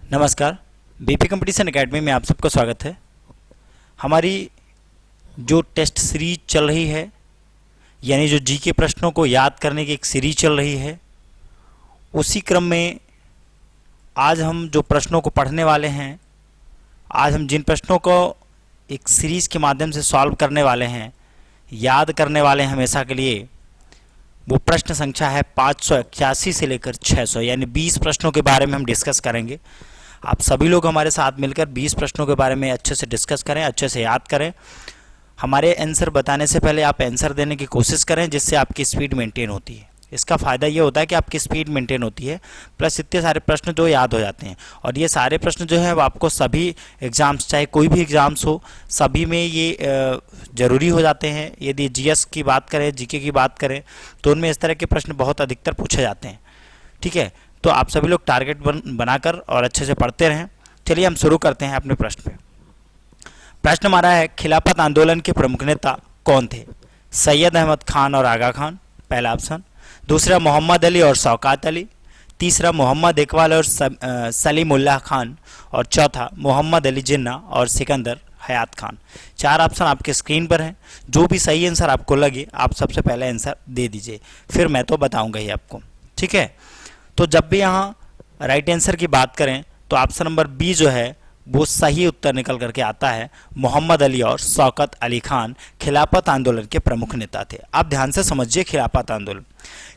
नमस्कार। BP competition academy में आप सबका स्वागत है। हमारी जो टेस्ट सीरीज चल रही है, यानी जो जीके प्रश्नों को याद करने की एक सीरीज चल रही है, उसी क्रम में आज हम जो प्रश्नों को पढ़ने वाले हैं, आज हम जिन प्रश्नों को एक सीरीज के माध्यम से सॉल्व करने वाले हैं, याद करने वाले हैं हमेशा के लिए, वो प्रश्न संख्या है 581 से लेकर 600, यानी 20 प्रश्नों के बारे में हम डिस्कस करेंगे। आप सभी लोग हमारे साथ मिलकर 20 प्रश्नों के बारे में अच्छे से डिस्कस करें, अच्छे से याद करें। हमारे आंसर बताने से पहले आप आंसर देने की कोशिश करें, जिससे आपकी स्पीड मेंटेन होती है। इसका फ़ायदा ये होता है कि आपकी स्पीड मेंटेन होती है, प्लस इतने सारे प्रश्न जो याद हो जाते हैं। और ये सारे प्रश्न जो है वो आपको सभी एग्ज़ाम्स, चाहे कोई भी एग्ज़ाम्स हो, सभी में ये ज़रूरी हो जाते हैं। यदि जीएस की बात करें, जीके की बात करें, तो उनमें इस तरह के प्रश्न बहुत अधिकतर पूछे जाते हैं। ठीक है, तो आप सभी लोग टारगेट बनाकर और अच्छे से पढ़ते रहें। चलिए हम शुरू करते हैं अपने प्रश्न पे। प्रश्न हमारा है, खिलाफत आंदोलन के प्रमुख नेता कौन थे? सैयद अहमद खान और आगा खान, पहला ऑप्शन। दूसरा मोहम्मद अली और शौकत अली। तीसरा मोहम्मद इकबाल और सलीमुल्लाह खान। और चौथा मोहम्मद अली जिन्ना और सिकंदर हयात खान। 4 ऑप्शन आपके स्क्रीन पर हैं। जो भी सही आंसर आपको लगे, आप सबसे पहले आंसर दे दीजिए, फिर मैं तो बताऊंगा ही आपको। ठीक है, तो जब भी यहाँ राइट आंसर की बात करें तो ऑप्शन नंबर बी जो है वो सही उत्तर निकल करके आता है। मोहम्मद अली और शौकत अली खान खिलाफत आंदोलन के प्रमुख नेता थे। आप ध्यान से समझिए, खिलाफत आंदोलन,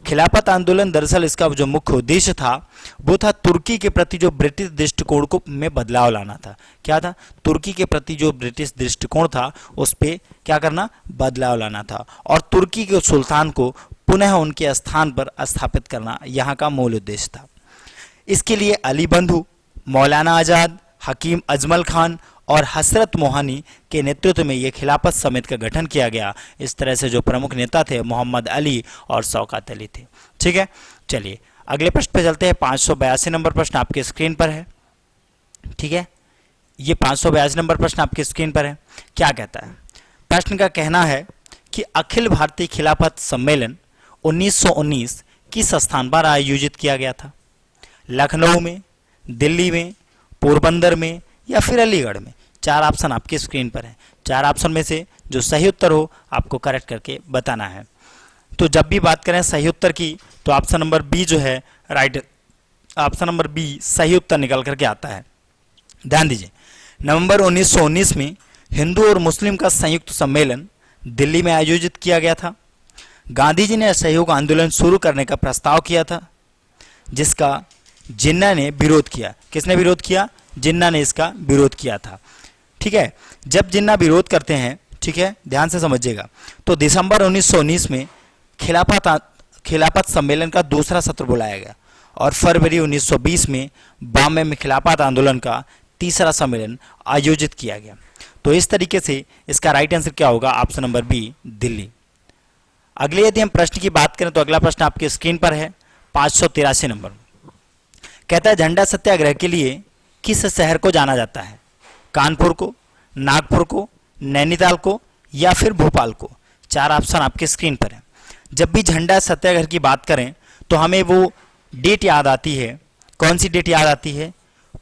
खिलाफत आंदोलन दरअसल इसका जो मुख्य उद्देश्य था वो था तुर्की के प्रति जो ब्रिटिश दृष्टिकोण को में बदलाव लाना था। क्या था? तुर्की के प्रति जो ब्रिटिश दृष्टिकोण था उस पर क्या करना? बदलाव लाना था, और तुर्की के सुल्तान को पुनः उनके स्थान पर स्थापित करना यहाँ का मूल उद्देश्य था। इसके लिए अली बंधु, मौलाना आज़ाद, हकीम अजमल खान और हसरत मोहानी के नेतृत्व में ये खिलाफत समिति का गठन किया गया। इस तरह से जो प्रमुख नेता थे मोहम्मद अली और शौकत अली थे। ठीक है, चलिए अगले प्रश्न पे चलते हैं। 582 नंबर प्रश्न आपके स्क्रीन पर है। ठीक है, ये 582 नंबर प्रश्न आपके स्क्रीन पर है। क्या कहता है? प्रश्न का कहना है कि अखिल भारतीय खिलाफत सम्मेलन 1919 किस स्थान पर आयोजित किया गया था? लखनऊ में, दिल्ली में, पोरबंदर में या फिर अलीगढ़ में? 4 ऑप्शन आपके स्क्रीन पर हैं। 4 ऑप्शन में से जो सही उत्तर हो आपको करेक्ट करके बताना है। तो जब भी बात करें सही उत्तर की, तो ऑप्शन नंबर बी जो है राइट, ऑप्शन नंबर बी सही उत्तर निकल करके आता है। ध्यान दीजिए, नवंबर 1919 में हिंदू और मुस्लिम का संयुक्त सम्मेलन दिल्ली में आयोजित किया गया था। गांधी जी ने असहयोग आंदोलन शुरू करने का प्रस्ताव किया था, जिसका जिन्ना ने विरोध किया। किसने विरोध किया? जिन्ना ने इसका विरोध किया था। ठीक है, जब जिन्ना विरोध करते हैं, ठीक है, ध्यान से समझिएगा, तो दिसंबर 1919 में खिलाफत सम्मेलन का दूसरा सत्र बुलाया गया, और फरवरी 1920 में बॉम्बे में खिलाफत आंदोलन का तीसरा सम्मेलन आयोजित किया गया। तो इस तरीके से इसका राइट आंसर क्या होगा? Option number B, Delhi. अगले यदि हम प्रश्न की बात करें तो अगला प्रश्न आपके स्क्रीन पर है, 583 नंबर। कहता है, झंडा सत्याग्रह के लिए किस शहर को जाना जाता है? कानपुर को, नागपुर को, नैनीताल को या फिर भोपाल को? 4 ऑप्शन आपके स्क्रीन पर है। जब भी झंडा सत्याग्रह की बात करें तो हमें वो डेट याद आती है। कौन सी डेट याद आती है?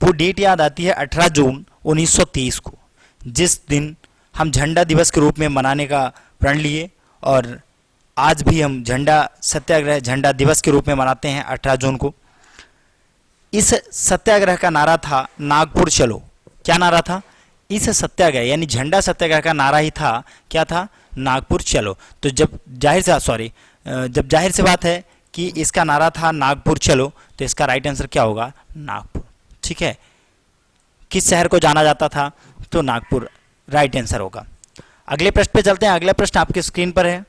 वो डेट याद आती है 18 जून 1923 को, जिस दिन हम झंडा दिवस के रूप में मनाने का प्रण लिए, और आज भी हम झंडा सत्याग्रह, झंडा दिवस के रूप में मनाते हैं 18 जून को। इस सत्याग्रह का नारा था नागपुर चलो। क्या नारा था? इस सत्याग्रह यानी झंडा सत्याग्रह का नारा ही था, क्या था? नागपुर चलो। तो जब जाहिर से बात है कि इसका नारा था नागपुर चलो, तो इसका राइट आंसर क्या होगा? नागपुर। ठीक है, किस शहर को जाना जाता था? तो नागपुर राइट आंसर होगा। अगले प्रश्न पे चलते हैं। अगला प्रश्न आपके स्क्रीन पर है।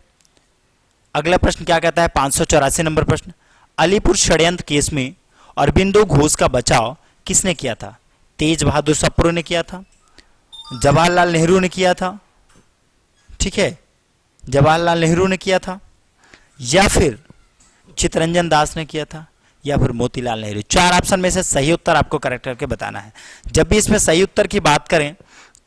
अगला प्रश्न क्या कहता है? 584 नंबर प्रश्न। अलीपुर षड्यंत्र केस में अरबिंदो घोष का बचाव किसने किया था? तेज बहादुर सप्रू ने किया था, जवाहरलाल नेहरू ने किया था, ठीक है, जवाहरलाल नेहरू ने किया था, या फिर चित्तरंजन दास ने किया था, या फिर मोतीलाल नेहरू? 4 ऑप्शन में से सही उत्तर आपको करेक्ट करके बताना है। जब भी इसमें सही उत्तर की बात करें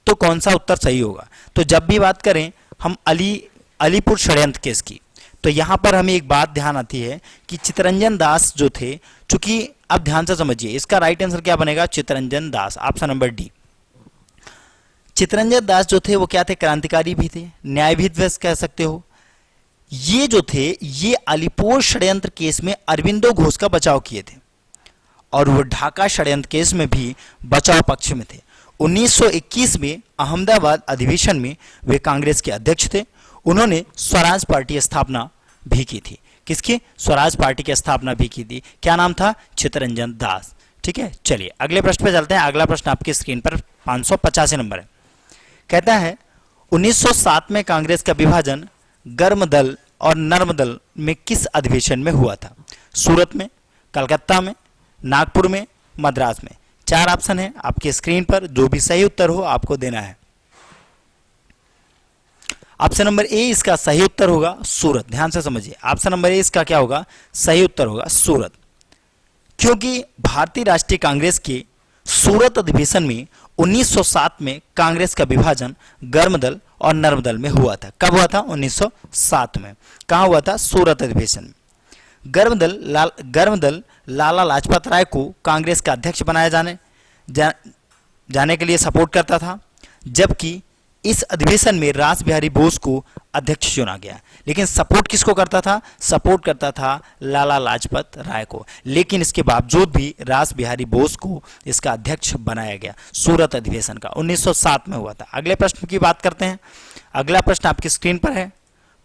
तो कौन सा उत्तर सही होगा? तो जब भी बात करें हम अलीपुर षड्यंत्र केस की, तो यहां पर हमें एक बात ध्यान आती है कि चित्तरंजन दास जो थे, चूंकि अब ध्यान से समझिए इसका राइट आंसर क्या बनेगा, Chittaranjan Das, option number D. Chittaranjan Das जो थे वो क्या थे, क्रांतिकारी भी थे, न्यायविद कह सकते हो। ये जो थे ये अलीपुर षड्यंत्र केस में अरविंदो घोष का बचाव किए थे और वो ढाका षड्यंत्र केस में भी बचाव पक्ष में थे। 1921 में अहमदाबाद अधिवेशन में वे कांग्रेस के अध्यक्ष थे। उन्होंने स्वराज पार्टी स्थापना भी की थी। किसकी, स्वराज पार्टी की स्थापना भी की थी। क्या नाम था, चित्तरंजन दास। ठीक है, चलिए अगले प्रश्न पे चलते हैं। अगला प्रश्न आपकी स्क्रीन पर 585 नंबर है। कहता है 1907 में कांग्रेस का विभाजन गर्म दल और नर्म दल में किस अधिवेशन में हुआ था? सूरत में, कलकत्ता में, नागपुर में, मद्रास में। 4 ऑप्शन है आपकी स्क्रीन पर, जो भी सही उत्तर हो आपको देना है। ऑप्शन नंबर ए इसका सही उत्तर होगा सूरत। ध्यान से समझिए, ऑप्शन नंबर ए इसका क्या होगा, सही उत्तर होगा सूरत। क्योंकि भारतीय राष्ट्रीय कांग्रेस के सूरत अधिवेशन में 1907 में कांग्रेस का विभाजन गर्म दल और नर्म दल में हुआ था। कब हुआ था, 1907 में। कहां हुआ था, सूरत अधिवेशन में। गर्म दल लाला लाजपत राय को कांग्रेस का अध्यक्ष बनाया जाने के लिए सपोर्ट करता था, जबकि इस अधिवेशन में रास बिहारी बोस को अध्यक्ष चुना गया। लेकिन सपोर्ट किसको करता था, सपोर्ट करता था लाला लाजपत राय को। लेकिन इसके बावजूद भी रास बिहारी बोस को इसका अध्यक्ष बनाया गया। सूरत अधिवेशन का 1907 में हुआ था। अगले प्रश्न की बात करते हैं। अगला प्रश्न आपकी स्क्रीन पर है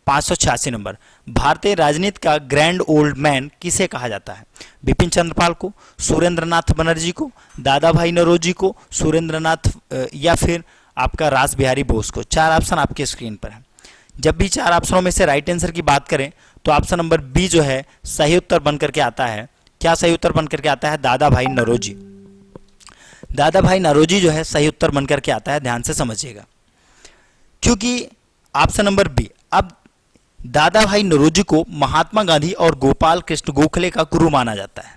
586 नंबर। भारतीय राजनीति का ग्रैंड ओल्ड मैन किसे कहा जाता है? बिपिन चंद्रपाल को, सुरेंद्रनाथ बनर्जी को, दादा भाई नौरोजी को, सुरेंद्रनाथ या फिर आपका रास बिहारी बोस को। 4 ऑप्शन आपके स्क्रीन पर है। जब भी 4 ऑप्शनों में से राइट आंसर की बात करें तो ऑप्शन नंबर बी जो है सही उत्तर बनकर के आता है। क्या सही उत्तर बनकर के आता है? दादा भाई नौरोजी। दादा भाई नौरोजी जो है सही उत्तर बनकर के आता है। ध्यान से समझिएगा, क्योंकि ऑप्शन नंबर बी, अब दादा भाई नौरोजी को महात्मा गांधी और गोपाल कृष्ण गोखले का गुरु माना जाता है।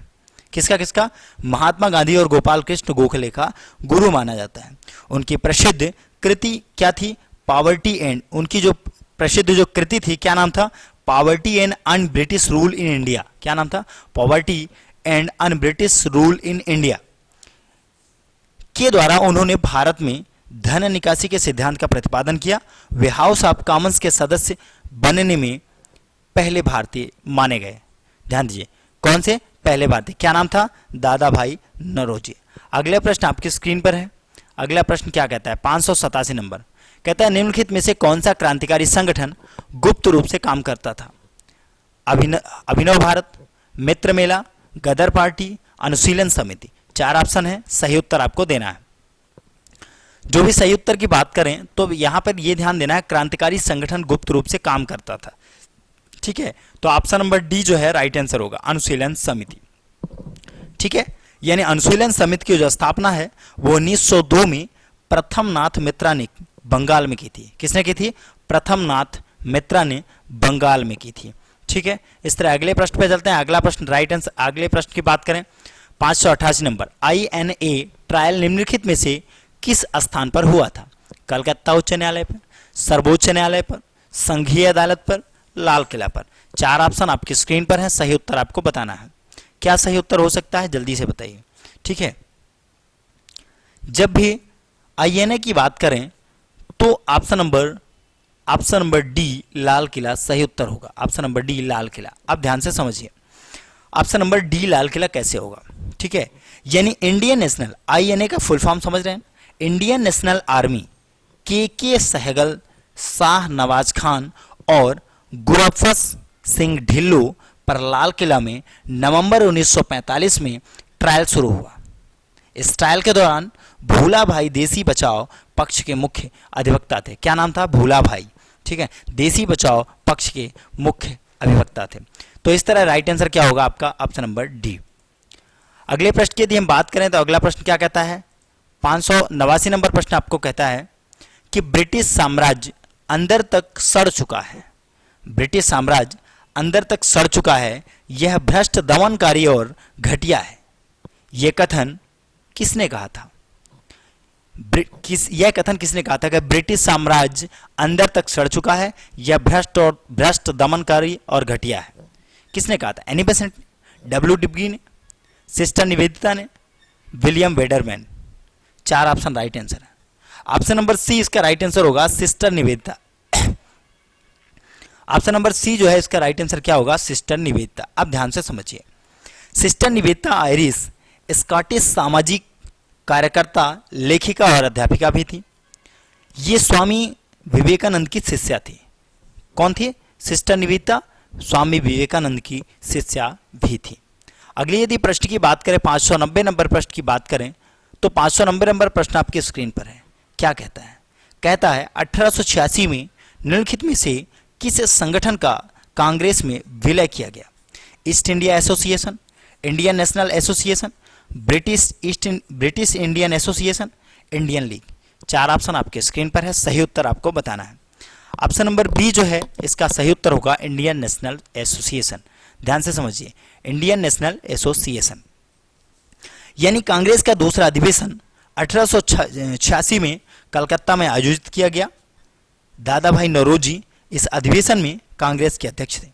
किसका? महात्मा गांधी और गोपाल कृष्ण गोखले का गुरु माना जाता है। उनकी प्रसिद्ध कृति क्या थी? पॉवर्टी एंड, उनकी जो प्रसिद्ध जो कृति थी क्या नाम था? Poverty and un British rule in India. क्या नाम था? Poverty and un British rule in India के द्वारा उन्होंने भारत में धन निकासी के सिद्धांत का प्रतिपादन किया। वे हाउस ऑफ कॉमन्स के सदस्य बनने में पहले भारतीय माने गए। ध्यान दीजिए, कौन से पहले भारतीय? क्या नाम था? दादा भाई नौरोजी। अगला प्रश्न आपकी स्क्रीन पर है। अगला प्रश्न क्या कहता है? 587 नंबर। कहता है निम्नलिखित में से कौन सा क्रांतिकारी संगठन गुप्त रूप से काम करता था? अभिनव भारत, मित्र मेला, गदर पार्टी, अनुशीलन समिति। 4 ऑप्शन है, सही उत्तर आपको देना है। जो भी सही उत्तर की बात करें तो यहां पर यह ध्यान देना है क्रांतिकारी संगठन गुप्त रूप से काम करता था। ठीक है, तो ऑप्शन नंबर डी जो है राइट आंसर होगा, अनुशीलन समिति। ठीक है, यानी अनुशीलन समिति की जो स्थापना है वो 1902 में प्रथम नाथ मित्रा ने बंगाल में की थी। किसने की थी? प्रथम नाथ मित्रा ने बंगाल में की थी। ठीक है, इस तरह अगले प्रश्न पे चलते हैं। अगला प्रश्न राइट आंसर, अगले प्रश्न की बात करें 588 नंबर। INA ट्रायल निम्नलिखित में से किस स्थान पर हुआ था? कलकत्ता उच्च न्यायालय पर, सर्वोच्च न्यायालय पर, संघीय अदालत पर, लाल किला पर। 4 ऑप्शन आपकी स्क्रीन पर है, सही उत्तर आपको बताना है। क्या सही उत्तर हो सकता है, जल्दी से बताइए। ठीक है, जब भी INA की बात करें तो option number D Lal Qila सही उत्तर होगा। Option number D Lal Qila. अब ध्यान से समझिए, option number D Lal Qila कैसे होगा? ठीक है, यानी इंडियन नेशनल, INA का फुल फॉर्म समझ रहे हैं, इंडियन नेशनल आर्मी के सहगल, शाह नवाज खान और गुरबख्श सिंह ढिल्लो पर लाल किला में नवंबर 1945 में ट्रायल शुरू हुआ। इस ट्रायल के दौरान भूला भाई देसी बचाओ पक्ष के मुख्य अधिवक्ता थे। क्या नाम था? भूला भाई। ठीक है, देसी बचाओ पक्ष के मुख्य अधिवक्ता थे। तो इस तरह राइट आंसर क्या होगा आपका? Option number D. अगले प्रश्न की यदि हम बात करें तो अगला प्रश्न क्या कहता है? 589 नंबर प्रश्न आपको कहता है कि ब्रिटिश साम्राज्य अंदर तक सड़ चुका है। ब्रिटिश साम्राज्य अंदर तक सड़ चुका है, यह भ्रष्ट, दमनकारी और घटिया है। यह कथन किसने कहा था? यह कथन किसने कहा था कि ब्रिटिश साम्राज्य अंदर तक सड़ चुका है या भ्रष्ट दमनकारी और घटिया है? किसने कहा था? एनी बेसेंट ने, डब्ल्यू डिग्गी ने, सिस्टर निवेदिता ने, William Wedderburn. 4 option right answer है। ऑप्शन नंबर सी इसका राइट आंसर होगा sister Nivedita. Option number C जो है इसका राइट आंसर क्या होगा? सिस्टर निवेदिता। अब ध्यान से समझिए, सिस्टर निवेदिता आयरिश स्कॉटिश सामाजिक कार्यकर्ता, लेखिका और अध्यापिका भी थी। ये स्वामी विवेकानंद की शिष्या थी। कौन थी? सिस्टर निवेदिता स्वामी विवेकानंद की शिष्या भी थी। अगली यदि प्रश्न की बात करें, 590 नंबर प्रश्न की बात करें, तो 590 नंबर प्रश्न आपकी स्क्रीन पर है। क्या कहता है? कहता है 1886 में निम्नलिखित में से किस संगठन का कांग्रेस में विलय किया गया? East India association, Indian national association, British Indian association, Indian league. 4 option आपके स्क्रीन पर है, सही उत्तर आपको बताना है। ऑप्शन नंबर बी जो है इसका सही उत्तर होगा इंडियन नेशनल एसोसिएशन। ध्यान से समझिए, इंडियन नेशनल एसोसिएशन। यानी कांग्रेस का दूसरा अधिवेशन 1886 में कलकत्ता में आयोजित किया गया। दादा भाई नौरोजी इस अधिवेशन में कांग्रेस के अध्यक्ष थे।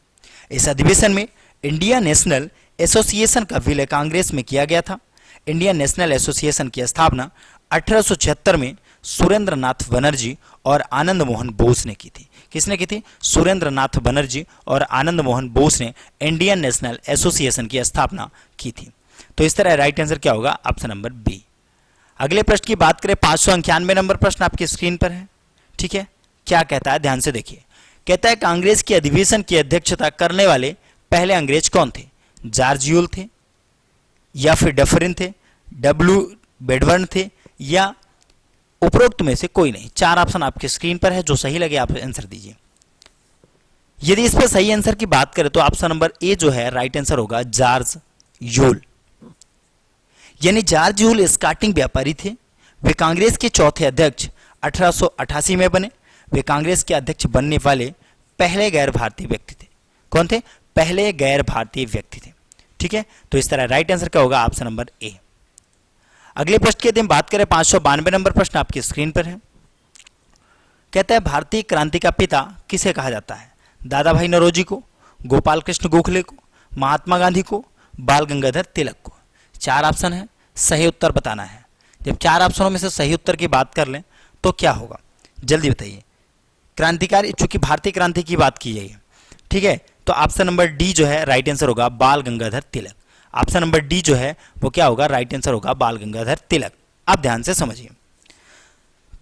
इस अधिवेशन में इंडियन नेशनल एसोसिएशन का विलय कांग्रेस में किया गया था। इंडियन नेशनल एसोसिएशन की स्थापना 1876 में सुरेंद्र नाथ बनर्जी और आनंद मोहन बोस ने की थी। किसने की थी? सुरेंद्र नाथ बनर्जी और आनंद मोहन बोस ने इंडियन नेशनल एसोसिएशन की स्थापना की थी। तो इस तरह राइट आंसर क्या होगा? Option number B. अगले प्रश्न की बात करें, 591 नंबर प्रश्न आपकी स्क्रीन पर है। ठीक है, क्या कहता है? ध्यान से देखिए। कहता है कांग्रेस के अधिवेशन की अध्यक्षता करने वाले पहले अंग्रेज कौन थे? जॉर्ज यूल थे, या फिर डफरिन थे, डब्ल्यू बेडबर्न थे, या उपरोक्त में से कोई नहीं। 4 ऑप्शन आपके स्क्रीन पर है, जो सही लगे आप आंसर दीजिए। यदि इस पर सही आंसर की बात करें तो ऑप्शन नंबर ए जो है राइट आंसर होगा जॉर्ज यूल। यानी जॉर्ज यूल स्कॉटिश व्यापारी थे। वे कांग्रेस के चौथे अध्यक्ष 1888 में बने। वे कांग्रेस के अध्यक्ष बनने वाले पहले गैर भारतीय व्यक्ति थे। कौन थे? पहले गैर भारतीय व्यक्ति थे। ठीक है, तो इस तरह राइट आंसर क्या होगा? Option number A. अगले प्रश्न की यदि हम बात करें, 592 नंबर प्रश्न आपकी स्क्रीन पर है। कहता है भारतीय क्रांति का पिता किसे कहा जाता है? दादा भाई नौरोजी को, गोपाल कृष्ण गोखले को, महात्मा गांधी को, बाल गंगाधर तिलक को। 4 ऑप्शन है, सही उत्तर बताना है। जब 4 ऑप्शनों में से सही उत्तर की बात कर लें तो क्या होगा? जल्दी बताइए। क्रांतिकारी, चूंकि भारतीय क्रांति की बात की जाएगी, ठीक है, तो ऑप्शन नंबर डी जो है राइट आंसर होगा बाल Gangadhar Tilak. Option number D जो है वो क्या होगा? राइट आंसर होगा बाल गंगाधर तिलक। अब ध्यान से समझिए,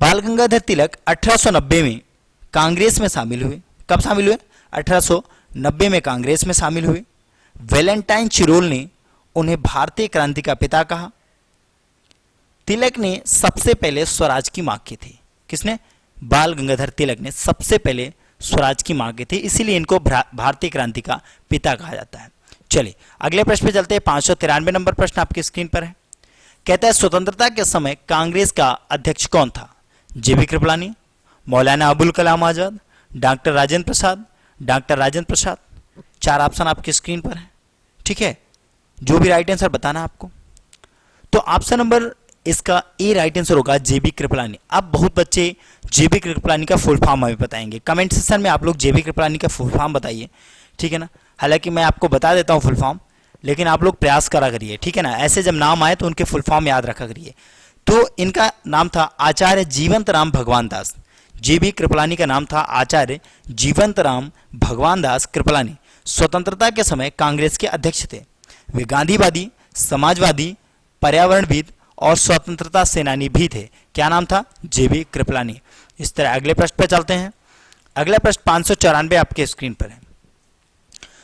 बाल गंगाधर तिलक 1890 में कांग्रेस में शामिल हुए। कब शामिल हुए? 1890 में कांग्रेस में शामिल हुए। वैलेंटाइन चिरोल ने उन्हें भारतीय क्रांति का पिता कहा। तिलक ने सबसे पहले स्वराज की मांग की थी। किसने? बाल गंगाधर तिलक ने सबसे पहले स्वराज की मांग की थी, इसीलिए इनको भारतीय क्रांति का पिता कहा जाता है। चलिए अगले प्रश्न पे चलते हैं। 593 नंबर प्रश्न आपकी स्क्रीन पर है। कहता है स्वतंत्रता के समय कांग्रेस का अध्यक्ष कौन था? जेबी Kripalani, Maulana Abul Kalam Azad, doctor Rajendra Prasad, doctor Rajendra Prasad. 4 option आपकी स्क्रीन पर है। ठीक है, जो भी राइट आंसर बताना है आपको। तो ऑप्शन नंबर इसका ए राइट आंसर होगा जेबी कृपलानी। अब बहुत बच्चे जेबी कृपलानी का फुल फॉर्म हमें बताएंगे। कमेंट सेक्शन में आप लोग जेबी कृपलानी का फुल फॉर्म बताइए, ठीक है ना। हालांकि मैं आपको बता देता हूं फुल फॉर्म, लेकिन आप लोग प्रयास करा करिए, ठीक है ना। ऐसे जब नाम आए तो उनके फुल फॉर्म याद रखा करिए। तो इनका नाम था आचार्य जीवंत राम भगवान दास। जेबी कृपलानी का नाम था आचार्य जीवंत राम भगवान दास कृपलानी। स्वतंत्रता के समय कांग्रेस के अध्यक्ष थे। वे गांधीवादी, समाजवादी, पर्यावरणविद और स्वतंत्रता सेनानी भी थे। क्या नाम था? जेबी कृपलानी। इस तरह अगले प्रश्न पर चलते हैं। अगला प्रश्न 594 आपके स्क्रीन पर है।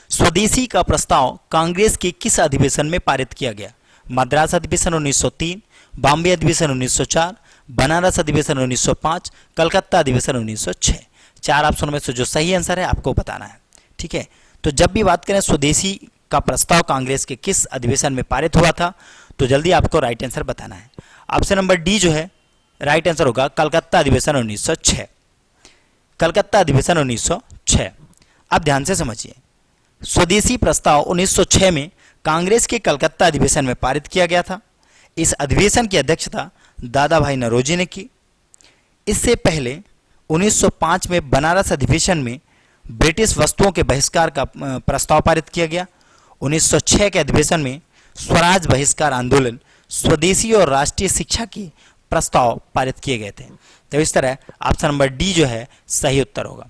स्वदेशी का प्रस्ताव कांग्रेस के किस अधिवेशन में पारित किया गया? मद्रास अधिवेशन 1903, बॉम्बे अधिवेशन 1904, बनारस अधिवेशन 1905, कलकत्ता अधिवेशन 1906। 4 ऑप्शनों में से जो सही आंसर है आपको बताना है, ठीक है। तो जब भी बात करें स्वदेशी का प्रस्ताव कांग्रेस के किस अधिवेशन में पारित हुआ था, तो जल्दी आपको राइट आंसर बताना है। ऑप्शन नंबर डी जो है राइट आंसर होगा कलकत्ता अधिवेशन 1906। कलकत्ता अधिवेशन 1906। अब ध्यान से समझिए, स्वदेशी प्रस्ताव 1906 में कांग्रेस के कलकत्ता अधिवेशन में पारित किया गया था। इस अधिवेशन की अध्यक्षता दादा भाई नौरोजी ने की। इससे पहले 1905 में बनारस अधिवेशन में ब्रिटिश वस्तुओं के बहिष्कार का प्रस्ताव पारित किया गया। 1906 के अधिवेशन में स्वराज बहिष्कार आंदोलन, स्वदेशी और राष्ट्रीय शिक्षा के प्रस्ताव पारित किए गए थे। तो इस तरह ऑप्शन नंबर डी जो है सही उत्तर होगा।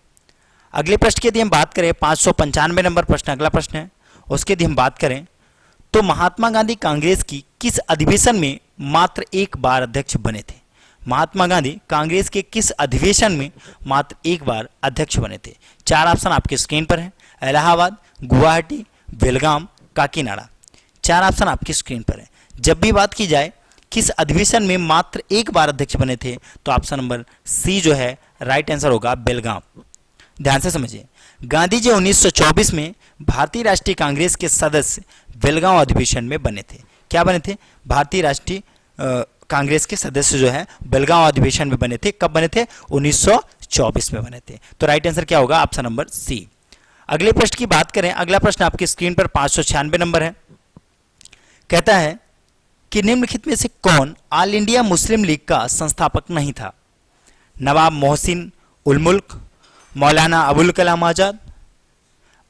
अगले प्रश्न की यदि हम बात करें, 595 नंबर प्रश्न अगला प्रश्न है, उसकी यदि हम बात करें तो महात्मा गांधी कांग्रेस की किस अधिवेशन में मात्र एक बार अध्यक्ष बने थे? महात्मा गांधी कांग्रेस के किस अधिवेशन में मात्र एक बार अध्यक्ष बने थे? 4 ऑप्शन आपके स्क्रीन पर है। इलाहाबाद, गुवाहाटी, बेलगाम, काकीनाडा। 4 ऑप्शन आपकी स्क्रीन पर है। जब भी बात की जाए किस अधिवेशन में मात्र एक बार अध्यक्ष बने थे, तो ऑप्शन नंबर सी जो है राइट आंसर होगा, बेलगाम। ध्यान से समझिए, गांधी जी 1924 में भारतीय राष्ट्रीय कांग्रेस के सदस्य बेलगांव अधिवेशन में बने थे। क्या बने थे? भारतीय राष्ट्रीय कांग्रेस के सदस्य जो है बेलगांव अधिवेशन में बने थे। कब बने थे? 1924 में बने थे। तो राइट आंसर क्या होगा? Option number C. अगले प्रश्न की बात करें, अगला प्रश्न आपकी स्क्रीन पर 596 नंबर है। कहता है कि निम्नलिखित में से कौन ऑल इंडिया मुस्लिम लीग का संस्थापक नहीं था? नवाब मोहसिन उल मुल्क, मौलाना अबुल कलाम आजाद,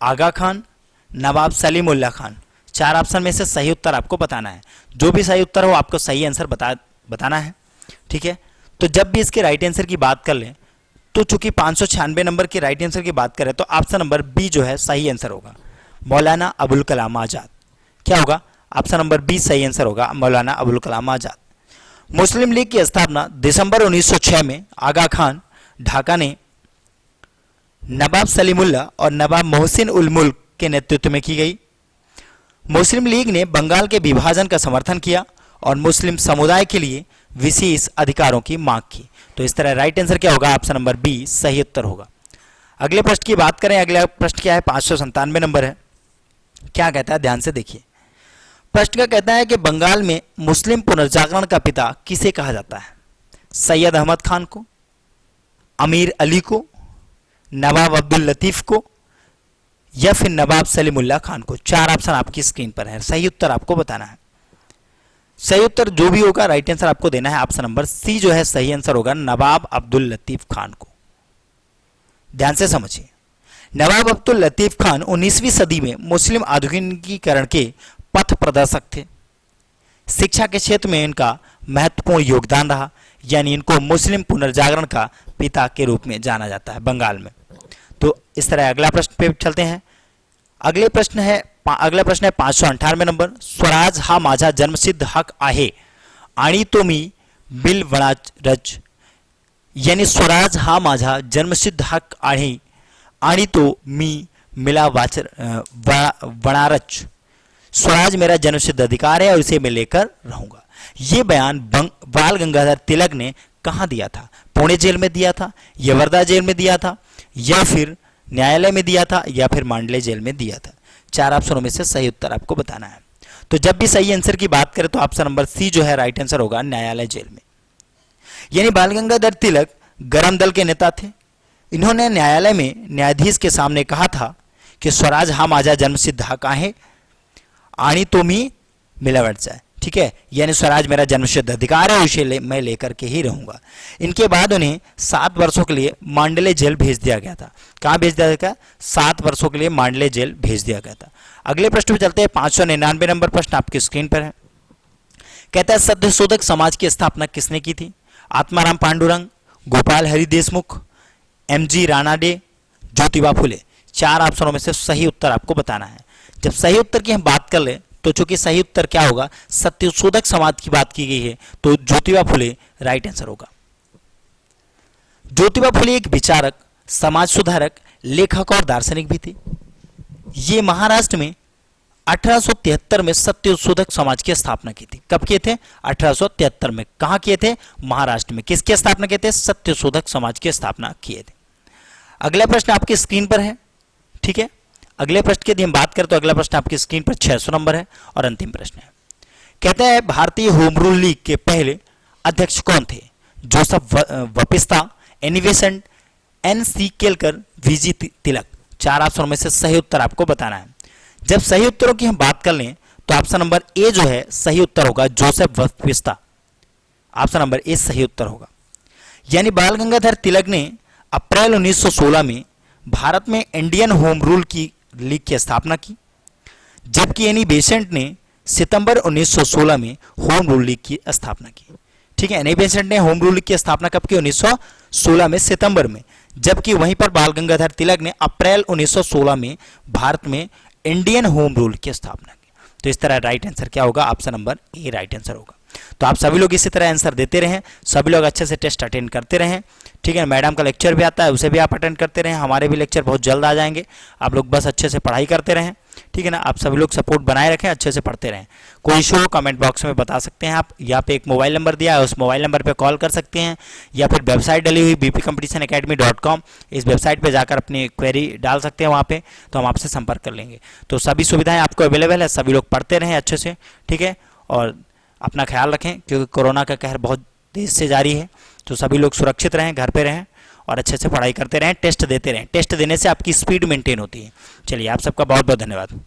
आगा खान, नवाब सलीमुल्लाह खान। 4 ऑप्शन में से सही उत्तर आपको बताना है। जो भी सही उत्तर हो आपको सही आंसर बताना है, ठीक है। तो जब भी इसके राइट आंसर की बात कर लें तो चूंकि 596 नंबर के राइट आंसर की बात करें तो ऑप्शन नंबर बी जो है सही आंसर होगा, मौलाना अबुल कलाम आजाद। क्या होगा? ऑप्शन नंबर बी सही आंसर होगा, मौलाना अबुल कलाम आजाद। मुस्लिम लीग की स्थापना दिसंबर 1906 में आगा खान ढाका ने नवाब सलीमुल्लाह और नवाब मोहसिन उल मुल्क के नेतृत्व में की गई। मुस्लिम लीग ने बंगाल के विभाजन का समर्थन किया और मुस्लिम समुदाय के लिए विशेष अधिकारों की मांग की। तो इस तरह राइट आंसर क्या होगा? ऑप्शन नंबर बी सही उत्तर होगा। अगले प्रश्न की बात करें, अगला प्रश्न क्या है? 597 नंबर है। क्या कहता है? ध्यान से देखिए। प्रश्न का कहता है कि बंगाल में मुस्लिम पुनर्जागरण का पिता किसे कहा जाता है? सैयद अहमद खान को, अमीर अली को, नवाब अब्दुल लतीफ को, या फिर नवाब सलीमुल्लाह खान को। 4 ऑप्शन आपकी स्क्रीन पर है। सही उत्तर आपको बताना है। सही उत्तर जो भी होगा राइट आंसर आपको देना है। ऑप्शन नंबर सी जो है सही आंसर होगा, नवाब अब्दुल लतीफ खान को। ध्यान से समझिए, नवाब अब्दुल लतीफ खान 19वीं सदी में मुस्लिम आधुनिकीकरण के पथ प्रदर्शक थे। शिक्षा के क्षेत्र में इनका महत्वपूर्ण योगदान रहा, यानी इनको मुस्लिम पुनर्जागरण का पिता के रूप में जाना जाता है बंगाल में। तो इस तरह अगला प्रश्न पे चलते हैं। अगला प्रश्न है 598 नंबर। स्वराज हा माझा जन्मसिद्ध हक आहे आणि तो मी बिलवणारच, यानी स्वराज हा माझा जन्मसिद्ध हक आहे आणि तो मी मिला वणारच। स्वराज मेरा जन्मसिद्ध अधिकार है और इसे मैं लेकर रहूंगा। ये बयान बाल गंगाधर तिलक ने कहाँ दिया था? पुणे जेल में दिया था, या वर्धा जेल में दिया था, या फिर न्यायालय में दिया था, या फिर मांडले जेल में दिया था। 4 ऑप्शनों में से सही उत्तर आपको बताना है। तो जब भी सही आंसर की बात करें तो ऑप्शन नंबर सी जो है राइट आंसर होगा, न्यायालय जेल में। यानी बाल गंगाधर तिलक गरम दल के नेता थे। इन्होंने न्यायालय में न्यायाधीश के सामने कहा था कि स्वराज हा माझा जन्मसिद्ध हक आहे आणि तो मी मिलावटचा, ठीक है, यानी स्वराज मेरा जन्मसिद्ध अधिकार है, उसे मैं लेकर के ही रहूंगा। इनके बाद उन्हें 7 वर्षों के लिए मांडले जेल भेज दिया गया था। कहाँ भेज दिया गया? 7 वर्षों के लिए मांडले जेल भेज दिया गया था। अगले प्रश्न पे चलते हैं। 599 नंबर प्रश्न आपकी स्क्रीन पर है। कहता है सत्यशोधक समाज की स्थापना किसने की थी? आत्माराम पांडुरंग, गोपाल हरि देशमुख, MG रानाडे, ज्योतिबा फुले। 4 ऑप्शनों में से सही उत्तर आपको बताना है। जब सही उत्तर की हम बात कर लें तो चूंकि सही उत्तर क्या होगा? सत्यशोधक समाज की बात की गई है, तो ज्योतिबा फुले राइट आंसर होगा। ज्योतिबा फुले एक विचारक, समाज सुधारक, लेखक और दार्शनिक भी थे। ये महाराष्ट्र में 1873 में सत्यशोधक समाज की स्थापना की थी। कब किए थे? 1873 में। कहाँ किए थे? महाराष्ट्र में। किसकी स्थापना किए थे? सत्यशोधक समाज की स्थापना किए थे। अगला प्रश्न आपकी स्क्रीन पर है, ठीक है। अगले प्रश्न की यदि हम बात करें तो अगला प्रश्न आपकी स्क्रीन पर 600 नंबर है और अंतिम प्रश्न है। कहता है भारतीय होम रूल लीग के पहले अध्यक्ष कौन थे? Joseph Baptista, Annie Besant, NC Kelkar, VG Tilak. 4 ऑप्शनों में से सही उत्तर आपको बताना है। जब सही उत्तरों की हम बात कर लें तो ऑप्शन नंबर ए जो है सही उत्तर होगा, जोसेफ वपिस्ता। ऑप्शन नंबर ए सही उत्तर होगा। यानी बाल गंगाधर तिलक ने अप्रैल 1916 में भारत में इंडियन होम रूल की लीग की स्थापना की, जबकि एनी बेसेंट ने सितंबर 1916 में होम रूल लीग की स्थापना की। ठीक है, एनी बेसेंट ने होम रूल लीग की स्थापना कब की? 1916 में सितंबर में, जबकि वहीं पर बाल गंगाधर तिलक ने अप्रैल 1916 में भारत में इंडियन होम रूल की स्थापना की। तो इस तरह राइट आंसर क्या होगा? Option number A right answer होगा। तो आप सभी लोग इसी तरह आंसर देते रहें, सभी लोग अच्छे से टेस्ट अटेंड करते रहें। ठीक है, मैडम का लेक्चर भी आता है, उसे भी आप अटेंड करते रहें। हमारे भी लेक्चर बहुत जल्द आ जाएंगे, आप लोग बस अच्छे से पढ़ाई करते रहें। ठीक है ना, आप सभी लोग सपोर्ट बनाए रखें, अच्छे से पढ़ते रहें। कोई इशू हो कमेंट बॉक्स में बता सकते हैं आप। यहाँ पे एक मोबाइल नंबर दिया है, उस मोबाइल नंबर पे कॉल कर सकते हैं, या फिर वेबसाइट डली हुई bpcompetitionacademy.com, इस वेबसाइट पे जाकर अपनी क्वेरी डाल सकते हैं वहाँ पे, तो हम आपसे संपर्क कर लेंगे। तो सभी सुविधाएं आपको अवेलेबल है, सभी लोग पढ़ते रहें अच्छे से। ठीक है, और अपना ख्याल रखें क्योंकि कोरोना का कहर बहुत तेज से जारी है। तो सभी लोग सुरक्षित रहें, घर पे रहें और अच्छे से पढ़ाई करते रहें, टेस्ट देते रहें। टेस्ट देने से आपकी स्पीड मेंटेन होती है। चलिए, आप सबका बहुत बहुत धन्यवाद।